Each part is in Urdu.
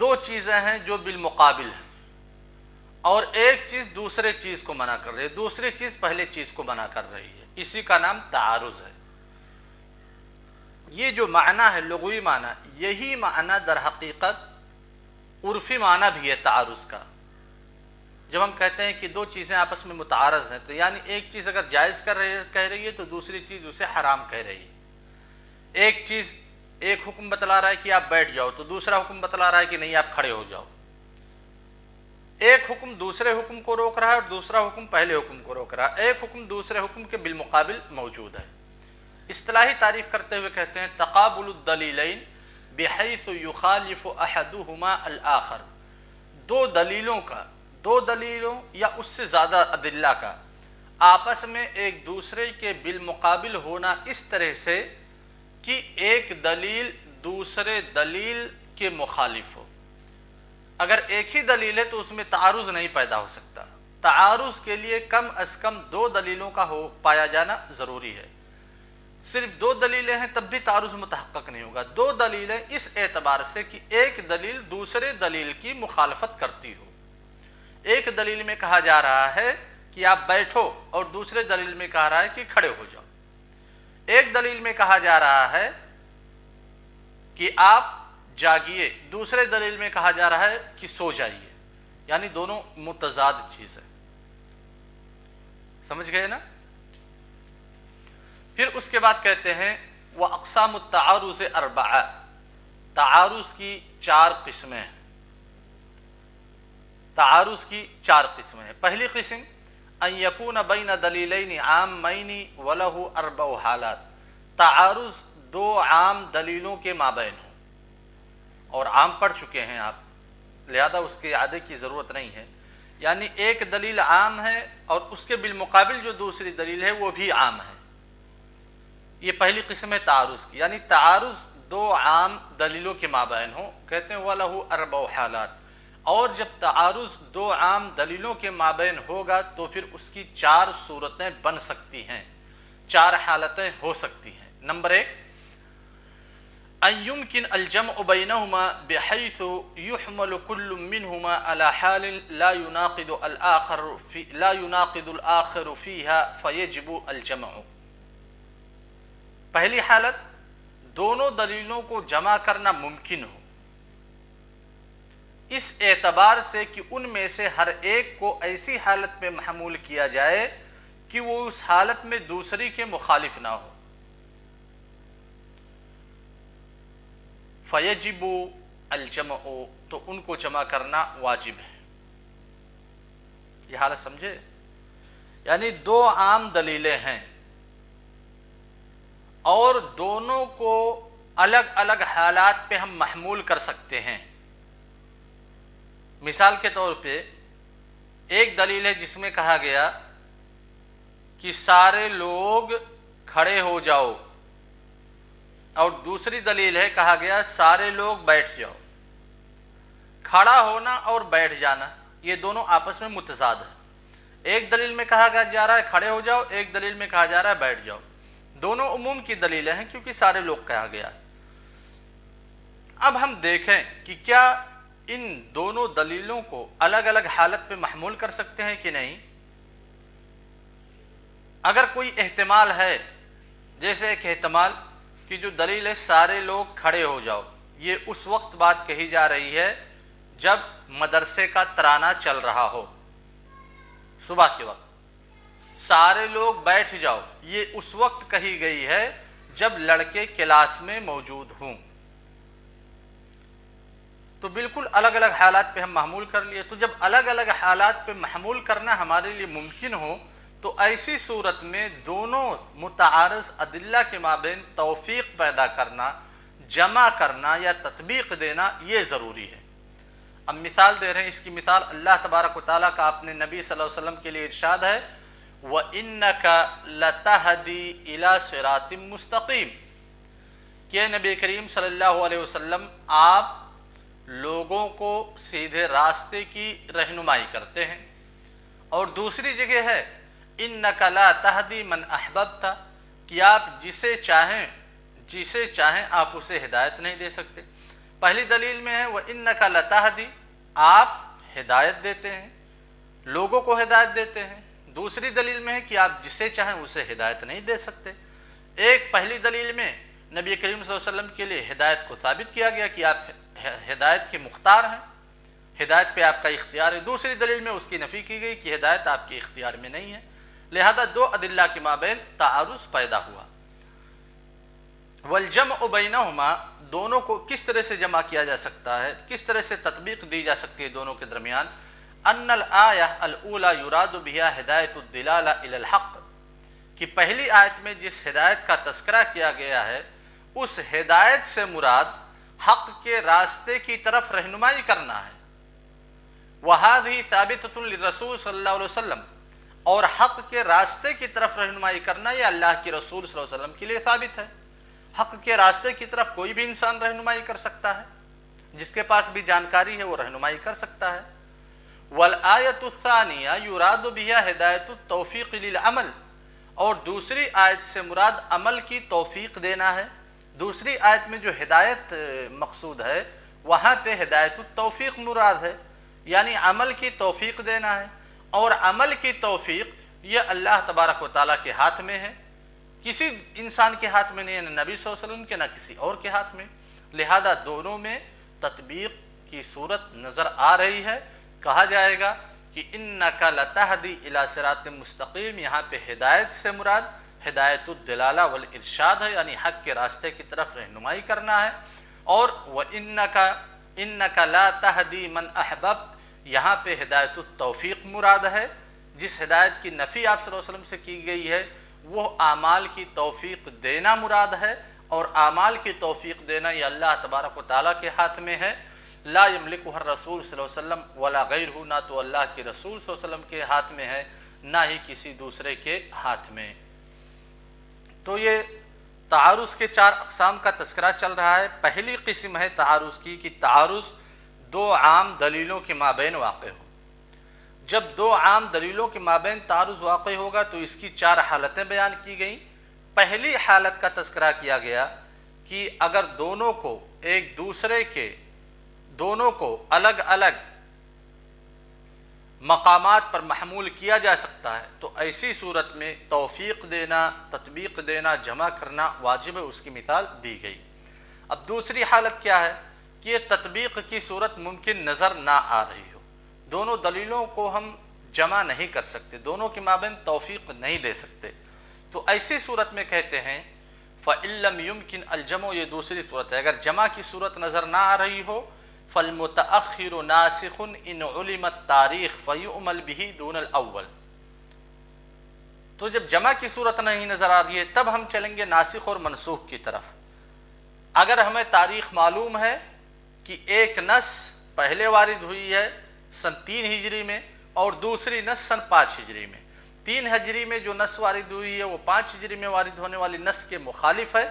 دو چیزیں ہیں جو بالمقابل ہیں، اور ایک چیز دوسرے چیز کو منع کر رہی ہے، دوسری چیز پہلے چیز کو منع کر رہی ہے، اسی کا نام تعارض ہے۔ یہ جو معنی ہے لغوی معنی، یہی معنی در حقیقت عرفی معنی بھی ہے تعارض کا۔ جب ہم کہتے ہیں کہ دو چیزیں آپس میں متعارض ہیں، تو یعنی ایک چیز اگر جائز کہہ رہی ہے تو دوسری چیز اسے حرام کہہ رہی ہے۔ ایک چیز، ایک حکم بتلا رہا ہے کہ آپ بیٹھ جاؤ، تو دوسرا حکم بتلا رہا ہے کہ نہیں آپ کھڑے ہو جاؤ۔ ایک حکم دوسرے حکم کو روک رہا ہے اور دوسرا حکم پہلے حکم کو روک رہا ہے، ایک حکم دوسرے حکم کے بالمقابل موجود ہے۔ اصطلاحی تعریف کرتے ہوئے کہتے ہیں تقابل الدلیلین بحیث یخالف احدہما الآخر، دو دلیلوں یا اس سے زیادہ ادلہ کا آپس میں ایک دوسرے کے بالمقابل ہونا اس طرح سے کہ ایک دلیل دوسرے دلیل کے مخالف ہو۔ اگر ایک ہی دلیل ہے تو اس میں تعارض نہیں پیدا ہو سکتا، تعارض کے لیے کم از کم دو دلیلوں کا پایا جانا ضروری ہے۔ صرف دو دلیلیں ہیں تب بھی تعارض متحقق نہیں ہوگا، دو دلیلیں اس اعتبار سے کہ ایک دلیل دوسرے دلیل کی مخالفت کرتی ہو۔ ایک دلیل میں کہا جا رہا ہے کہ آپ بیٹھو اور دوسرے دلیل میں کہا رہا ہے کہ کھڑے ہو جاؤ۔ ایک دلیل میں کہا جا رہا ہے کہ آپ جاگیے، دوسرے دلیل میں کہا جا رہا ہے کہ سو جائیے، یعنی دونوں متضاد چیز ہے۔ سمجھ گئے نا؟ پھر اس کے بعد کہتے ہیں وَأَقْسَامُ التَّعَارُضِ أَرْبَعَةٌ، تعارض کی چار قسمیں ہیں۔ تعارض کی چار قسمیں ہیں۔ پہلی قسم ان یکون بین دلیلین عامین وَلَهُ أَرْبَعُ حالات، تعارض دو عام دلیلوں کے مابین ہوں، اور عام پڑھ چکے ہیں آپ، لہذا اس کے اعادے کی ضرورت نہیں ہے۔ یعنی ایک دلیل عام ہے اور اس کے بالمقابل جو دوسری دلیل ہے وہ بھی عام ہے۔ یہ پہلی قسم ہے تعارض کی، یعنی تعارض دو عام دلیلوں کے مابین ہوں، کہتے ہیں وَلَهُ أَرْبَعُ حالات۔ اور جب تعارض دو عام دلیلوں کے مابین ہوگا تو پھر اس کی چار صورتیں بن سکتی ہیں، چار حالتیں ہو سکتی ہیں۔ نمبر ایک، ان يمكن الجمع بينهما بحيث يحمل كل منهما على حال لا يناقض الآخر فيها فيجب الجمع۔ پہلی حالت، دونوں دلیلوں کو جمع کرنا ممکن ہو، اس اعتبار سے کہ ان میں سے ہر ایک کو ایسی حالت میں محمول کیا جائے کہ وہ اس حالت میں دوسری کے مخالف نہ ہو۔ فَيَجِبُ الْجَمْعُ، تو ان کو جمع کرنا واجب ہے۔ یہ حالت سمجھے؟ یعنی دو عام دلیلیں ہیں اور دونوں کو الگ الگ حالات پہ ہم محمول کر سکتے ہیں۔ مثال کے طور پہ ایک دلیل ہے جس میں کہا گیا کہ سارے لوگ کھڑے ہو جاؤ، اور دوسری دلیل ہے کہا گیا سارے لوگ بیٹھ جاؤ۔ کھڑا ہونا اور بیٹھ جانا یہ دونوں آپس میں متضاد ہیں۔ ایک دلیل میں کہا جا رہا ہے کھڑے ہو جاؤ، ایک دلیل میں کہا جا رہا ہے بیٹھ جاؤ، دونوں عموم کی دلیلیں ہیں کیونکہ سارے لوگ کہا گیا۔ اب ہم دیکھیں کہ کیا ان دونوں دلیلوں کو الگ الگ حالت پہ محمول کر سکتے ہیں کہ نہیں۔ اگر کوئی احتمال ہے، جیسے ایک احتمال کہ جو دلیل ہے سارے لوگ کھڑے ہو جاؤ، یہ اس وقت بات کہی جا رہی ہے جب مدرسے کا ترانہ چل رہا ہو، صبح کے وقت۔ سارے لوگ بیٹھ جاؤ، یہ اس وقت کہی گئی ہے جب لڑکے کلاس میں موجود ہوں۔ تو بالکل الگ الگ حالات پہ ہم محمول کر لیے۔ تو جب الگ الگ حالات پہ محمول کرنا ہمارے لیے ممکن ہو تو ایسی صورت میں دونوں متعارض ادلہ کے مابین توفیق پیدا کرنا، جمع کرنا یا تطبیق دینا یہ ضروری ہے۔ اب مثال دے رہے ہیں، اس کی مثال اللہ تبارک و تعالیٰ کا اپنے نبی صلی اللہ علیہ وسلم کے لیے ارشاد ہے وَإِنَّكَ لَتَهْدِي إِلَى صِرَاطٍ مُسْتَقِيمٍ، کہ نبی کریم صلی اللہ علیہ وسلم آپ لوگوں کو سیدھے راستے کی رہنمائی کرتے ہیں۔ اور دوسری جگہ ہے اِنَّكَ لَا تَهْدِي مَنْ أَحْبَبْتَ، کہ آپ جسے چاہیں آپ اسے ہدایت نہیں دے سکتے۔ پہلی دلیل میں ہے وَإِنَّكَ لَتَهْدِي، آپ ہدایت دیتے ہیں، لوگوں کو ہدایت دیتے ہیں۔ دوسری دلیل میں ہے کہ آپ جسے چاہیں اسے ہدایت نہیں دے سکتے۔ ایک پہلی دلیل میں نبی کریم صلی اللہ علیہ وسلم کے لیے ہدایت کو ثابت کیا گیا کہ آپ ہدایت کے مختار ہیں، ہدایت پہ آپ کا اختیار ہے۔ دوسری دلیل میں اس کی نفی کی گئی کہ ہدایت آپ کے اختیار میں نہیں ہے، لہذا دو ادلہ کے مابین تعارض پیدا ہوا۔ والجمع بینہما، دونوں کو کس طرح سے جمع کیا جا سکتا ہے، کس طرح سے تطبیق دی جا سکتی ہے دونوں کے درمیان؟ ان الآیہ الاولی یراد بها ہدایت الدلالہ الی الحق، کہ پہلی آیت میں جس ہدایت کا تذکرہ کیا گیا ہے اس ہدایت سے مراد حق کے راستے کی طرف رہنمائی کرنا ہے۔ وَهَذِهِ ثَابِتَةٌ لِلرَّسُولِ صلی اللہ علیہ وسلم، اور حق کے راستے کی طرف رہنمائی کرنا یہ اللہ کے رسول صلی اللہ علیہ وسلم کے لیے ثابت ہے۔ حق کے راستے کی طرف کوئی بھی انسان رہنمائی کر سکتا ہے، جس کے پاس بھی جانکاری ہے وہ رہنمائی کر سکتا ہے۔ وَالْآيَةُ الثَّانِيَةُ يُرَادُ بِهَا هِدَایَةُ التَّوْفِیقِ لِلْعَمَلِ، اور دوسری آیت سے مراد عمل کی توفیق دینا ہے۔ دوسری آیت میں جو ہدایت مقصود ہے وہاں پہ ہدایت التوفیق مراد ہے، یعنی عمل کی توفیق دینا ہے، اور عمل کی توفیق یہ اللہ تبارک و تعالیٰ کے ہاتھ میں ہے، کسی انسان کے ہاتھ میں نہیں ہے، نہ نبی صلی اللہ علیہ وسلم کے نہ کسی اور کے ہاتھ میں، لہذا دونوں میں تطبیق کی صورت نظر آ رہی ہے۔ کہا جائے گا کہ اِنَّكَ لَتَهْدِي إِلَى صِرَاطٍ مستقیم، یہاں پہ ہدایت سے مراد ہدایت الدلالہ والارشاد ہے، یعنی حق کے راستے کی طرف رہنمائی کرنا ہے۔ اور وَإِنَّكَ لَا تَهْدِي مَنْ أَحْبَبْتَ، یہاں پہ ہدایت التوفیق مراد ہے۔ جس ہدایت کی نفی آپ صلی اللہ علیہ وسلم سے کی گئی ہے وہ اعمال کی توفیق دینا مراد ہے، اور اعمال کی توفیق دینا یہ اللہ تبارک و تعالیٰ کے ہاتھ میں ہے۔ لا یملکہ الرسول صلی اللہ علیہ وسلم ولا غیرہ، نہ تو اللہ کے رسول صلی اللہ علیہ وسلم کے ہاتھ میں ہے نہ ہی کسی دوسرے کے ہاتھ میں۔ تو یہ تعارض کے چار اقسام کا تذکرہ چل رہا ہے۔ پہلی قسم ہے تعارض کی کہ تعارض دو عام دلیلوں کے مابین واقع ہو۔ جب دو عام دلیلوں کے مابین تعارض واقع ہوگا تو اس کی چار حالتیں بیان کی گئیں۔ پہلی حالت کا تذکرہ کیا گیا کہ اگر دونوں کو ایک دوسرے کے، دونوں کو الگ الگ مقامات پر محمول کیا جا سکتا ہے تو ایسی صورت میں توفیق دینا، تطبیق دینا، جمع کرنا واجب ہے، اس کی مثال دی گئی۔ اب دوسری حالت کیا ہے کہ یہ تطبیق کی صورت ممکن نظر نہ آ رہی ہو، دونوں دلیلوں کو ہم جمع نہیں کر سکتے، دونوں کے مابین توفیق نہیں دے سکتے، تو ایسی صورت میں کہتے ہیں فَإِن لَمْ يُمْكِنْ الْجَمْعُ، یہ دوسری صورت ہے۔ اگر جمع کی صورت نظر نہ آ رہی ہو فَالْمُتَأَخِّرُ نَاسِخٌ إِنْ عُلِمَ التَّارِيخُ فَيُؤْمَلْ بِهِ دُونَ الْأَوَّلِ، تو جب جمع کی صورت نہیں نظر آ رہی ہے تب ہم چلیں گے ناسخ اور منسوخ کی طرف۔ اگر ہمیں تاریخ معلوم ہے کہ ایک نص پہلے وارد ہوئی ہے سن 3 ہجری میں اور دوسری نص سن 5 ہجری میں، 3 ہجری میں جو نص وارد ہوئی ہے وہ 5 ہجری میں وارد ہونے والی نص کے مخالف ہے،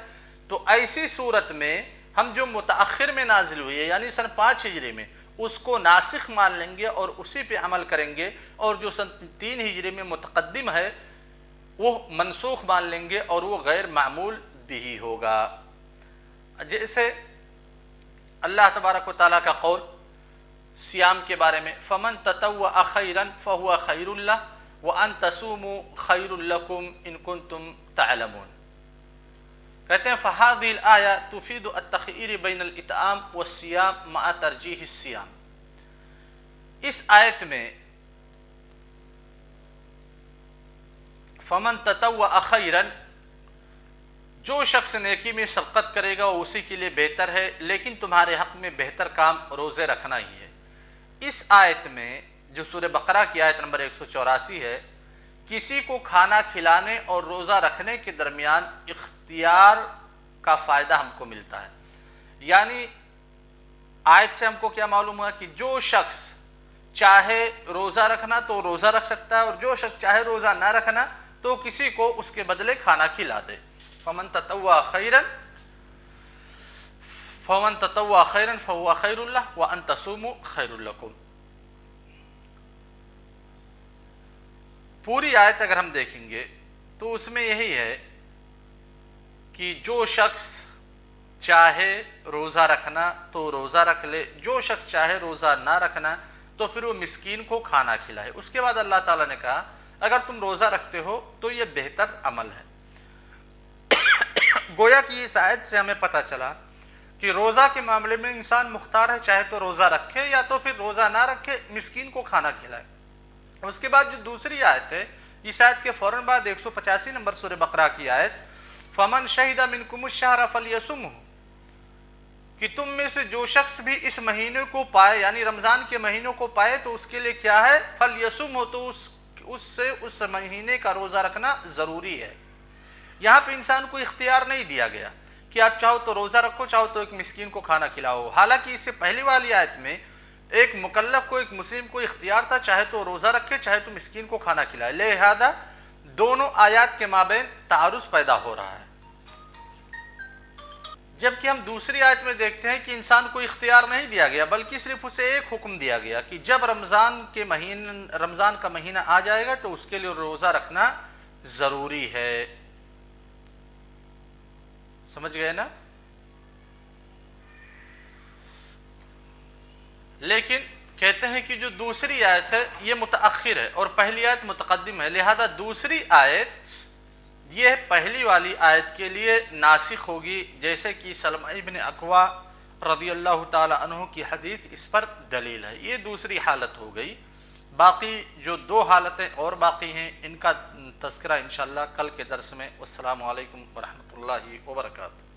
تو ایسی صورت میں ہم جو متأخر میں نازل ہوئی ہے یعنی سن 5 ہجری میں اس کو ناسخ مان لیں گے اور اسی پہ عمل کریں گے، اور جو سن 3 ہجری میں متقدم ہے وہ منسوخ مان لیں گے اور وہ غیر معمول بھی ہوگا۔ جیسے اللہ تبارک و تعالیٰ کا قول صیام کے بارے میں فَمَن تَطَوَّعَ خَيْرًا فَهُوَ خَيْرٌ لَهُ وَأَن تَصُومُوا خَيْرٌ لَكُمْ إِن كُنتُمْ تَعْلَمُونَ، کہتے ہیں فَهَذِهِ الْآيَةُ تُفِيدُ التَّخْيِيرَ بَيْنَ الْإِطْعَامِ وَالصِّيَامِ مَعَ تَرْجِيحِ الصِّيَامِ، اس آیت میں فَمَن تَطَوَّعَ خَيْرًا، جو شخص نیکی میں سبقت کرے گا وہ اسی کے لیے بہتر ہے، لیکن تمہارے حق میں بہتر کام روزے رکھنا ہی ہے۔ اس آیت میں جو سورہ بقرہ کی آیت نمبر 184 ہے، کسی کو کھانا کھلانے اور روزہ رکھنے کے درمیان اختیار کا فائدہ ہم کو ملتا ہے، یعنی آیت سے ہم کو کیا معلوم ہوا کہ جو شخص چاہے روزہ رکھنا تو روزہ رکھ سکتا ہے، اور جو شخص چاہے روزہ نہ رکھنا تو کسی کو اس کے بدلے کھانا کھلا دے۔ فَمَن تَطَوَّعَ خَيْرًا فَهُوَ خَيْرٌ لَهُ وَأَن تَصُومُوا خَيْرٌ لَكُمْ۔ پوری آیت اگر ہم دیکھیں گے تو اس میں یہی ہے کہ جو شخص چاہے روزہ رکھنا تو روزہ رکھ لے، جو شخص چاہے روزہ نہ رکھنا تو پھر وہ مسکین کو کھانا کھلائے۔ اس کے بعد اللہ تعالیٰ نے کہا اگر تم روزہ رکھتے ہو تو یہ بہتر عمل ہے۔ گویا کہ اس آیت سے ہمیں پتہ چلا کہ روزہ کے معاملے میں انسان مختار ہے، چاہے تو روزہ رکھے یا تو پھر روزہ نہ رکھے، مسکین کو کھانا کھلائے۔ اس کے بعد جو دوسری آیت ہے، اس آیت کے فوراً بعد 185 نمبر سورہ بقرہ کی آیت فَمَنْ شَهِدَ مِنْكُمُ الشَّهْرَ فَلْيَصُمْهُ، کہ تم میں سے جو شخص بھی اس مہینے کو پائے، یعنی رمضان کے مہینوں کو پائے تو اس کے لیے کیا ہے؟ فَلْيَصُمْهُ، تو اس مہینے کا روزہ رکھنا ضروری ہے۔ یہاں پہ انسان کو اختیار نہیں دیا گیا کہ آپ چاہو تو روزہ رکھو، چاہو تو ایک مسکین کو کھانا کھلاؤ، حالانکہ اس سے پہلی والی آیت میں ایک مکلف کو، ایک مسلم کو اختیار تھا، چاہے تو روزہ رکھے چاہے تو مسکین کو کھانا کھلائے۔ لہذا دونوں آیات کے مابین تعارض پیدا ہو رہا ہے، جبکہ ہم دوسری آیت میں دیکھتے ہیں کہ انسان کو اختیار نہیں دیا گیا، بلکہ صرف اسے ایک حکم دیا گیا کہ جب رمضان کا مہینہ آ جائے گا تو اس کے لیے روزہ رکھنا ضروری ہے۔ سمجھ گئے نا؟ لیکن کہتے ہیں کہ جو دوسری آیت ہے یہ متأخر ہے اور پہلی آیت متقدم ہے، لہذا دوسری آیت یہ پہلی والی آیت کے لیے ناسخ ہوگی، جیسے کہ سلمہ ابن اکوع رضی اللہ تعالی عنہ کی حدیث اس پر دلیل ہے۔ یہ دوسری حالت ہو گئی، باقی جو دو حالتیں اور باقی ہیں ان کا تذکرہ انشاءاللہ کل کے درس میں۔ والسلام علیکم ورحمۃ اللہ وبرکاتہ۔